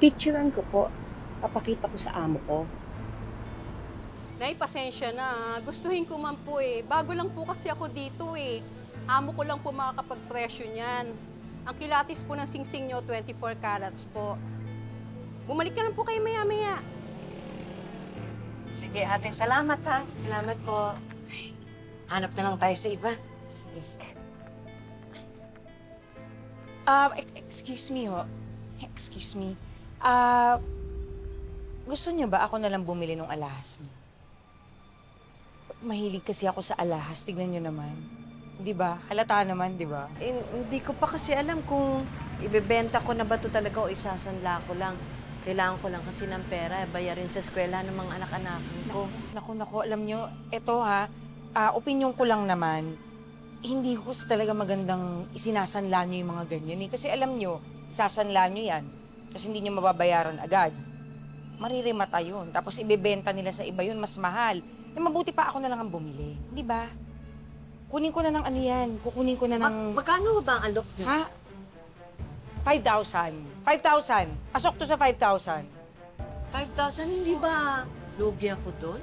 Pipicturean ko po. Papakita ko sa amo ko. Nay, pasensya na. Gustuhin ko man po eh. Bago lang po kasi ako dito eh. Amo ko lang po makakapag-presyo niyan. Ang kilatis po ng singsing nyo, 24 carats po. Bumalik na lang po kayo maya-maya. Sige, ate. Salamat, ha. Salamat po. Hanap na lang tayo sa iba. Sige, sige. Excuse me ho. Excuse me. Gusto niyo ba ako na lang bumili ng alahas niyo? Mahilig kasi ako sa alahas. Tignan niyo naman. Di ba? Halata naman, di ba? Hindi ko pa kasi alam kung ibebenta ko na ba ito talaga o isasanla ko lang. Kailangan ko lang kasi ng pera, bayarin sa eskwela ng mga anak-anakan ko. Naku, alam niyo, eto ha, opinyon ko lang naman, hindi ko talaga magandang isinasanla niyo yung mga ganyan eh. Kasi alam niyo, isasanla niyo yan, kasi hindi niyo mababayaran agad. Maririmata yun. Tapos ibebenta nila sa iba yun, mas mahal. Eh, mabuti pa ako na lang ang bumili. Di ba? Kunin ko na ng ano yan. Kukunin ko na ng... Magkano ba ang alok niyo? Ha? 5,000. 5,000. Pasok to sa 5,000. 5,000, hindi ba lugi ako doon?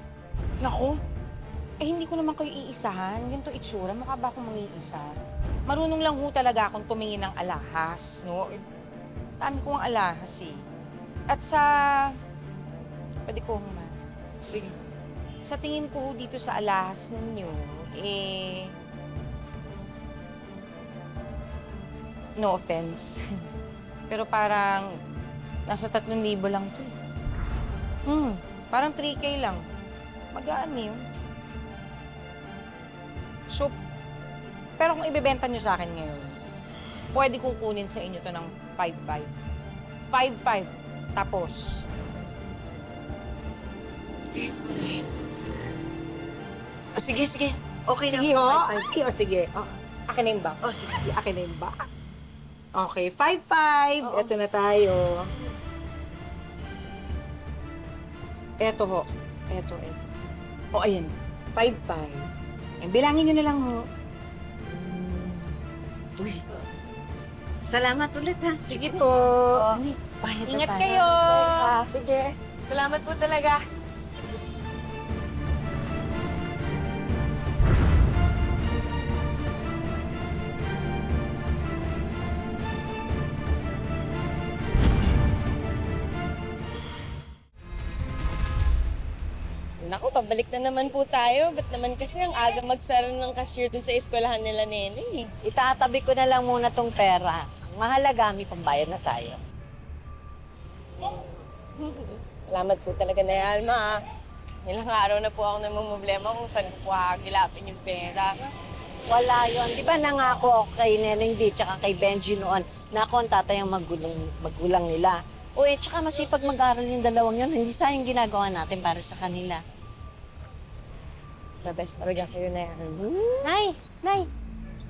Nako, eh hindi ko naman kayo iisahan. Ganito itsura, mukha ba akong mangiisa? Marunong lang ho talaga akong tumingin ng alahas, no? Dami ko ang alahas eh. At sa... Pwede ko ma. Sige. Sa tingin ko ho dito sa alahas ninyo, eh... No offense. Pero parang nasa 3,000 lang to eh. Parang 3K lang. Magaan yun. So, pero kung ibebenta nyo sa akin ngayon, pwede kong kunin sa inyo to ng 5,500. 5,500. Tapos. Sige, sige. Okay Sige na. ho. 5,500. Ay, sige. Oh. Akin na yung box. Oh, sige. Akin na yung box. Okay, 5,500. Ito na tayo. Eto ho. Eto. O, ayan. 5,500. Bilangin nyo na lang ho. Uy. Salamat ulit, ha? Sige po. Bayad na Ingat tayo. kayo. Sige. Salamat po talaga. Naku, pabalik na naman po tayo. Ba't naman kasi ang aga magsara ng cashier dun sa eskwelahan nila Nene? Itatabi ko na lang muna tong pera. Ang mahalaga, may pambayad na tayo. Salamat po talaga na Alma. Ilang araw na po ako namumblema kung saan ko po hagilapin yung pera. Wala yun. Di ba nangako ako kay Neneng B tsaka kay Benji noon na ako ang tatay ang magulang nila. O tsaka masipag mag-aral yung dalawang yun. Hindi sayang ginagawa natin para sa kanila. The best talaga kayo na Nay,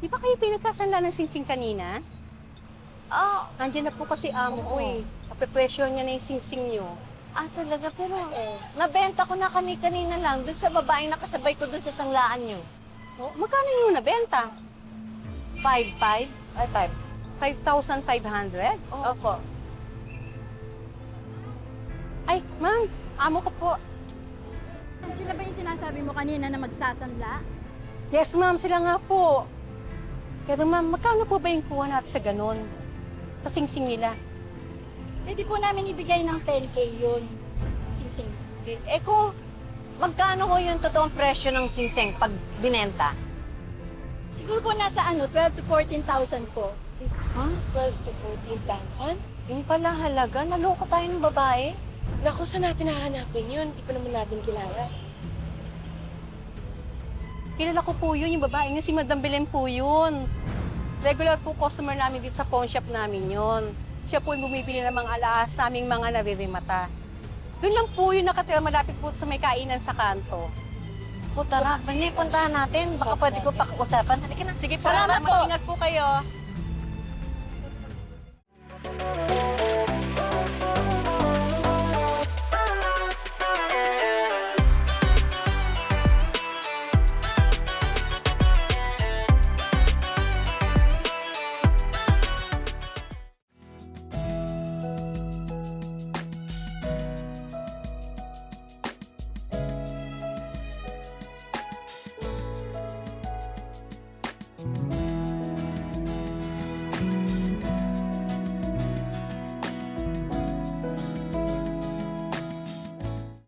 di ba kayo pinagsasanla ng singsing kanina? Oh, Nandiyan na po kasi amo ko eh. Kape-presyo niya na yung singsing niyo. talaga. Pero nabenta ko na kanina lang dun sa babaeng nakasabay ko dun sa sanglaan nyo. Oh, magkano yung nabenta? 5,500? Ay, 5,500? Opo. Ay, ma'am, amo ko po. Sila ba yung sinasabi mo kanina na magsasanla? Yes, ma'am, sila nga po. Pero ma'am, magkano po ba yung kuha natin sa ganon? Kasingsing nila. Pwede po namin ibigay ng 10K yun. Sising. Eh kung magkano ho yung totoong presyo ng singseng pag binenta? Siguro po nasa 12 to 14,000 po. Ha? 12 to 14,000? Yung pala halaga, naloko tayo ng babae. Naku, saan natin hahanapin yun? Hindi pa naman natin kilala. Kilala ko po yun, yung babae niya, si Madam Belen po yun. Regular po customer namin dito sa pawn shop namin yun. Siya po yung bumibili ng mga alahas naming mga naririmata. Doon lang po yung nakatira malapit po sa may kainan sa kanto. O tara, puntahan natin. Baka pwede ko pakiusapan. Halika na. Sige po, Salamat ma'am, po. mag-ingat po kayo.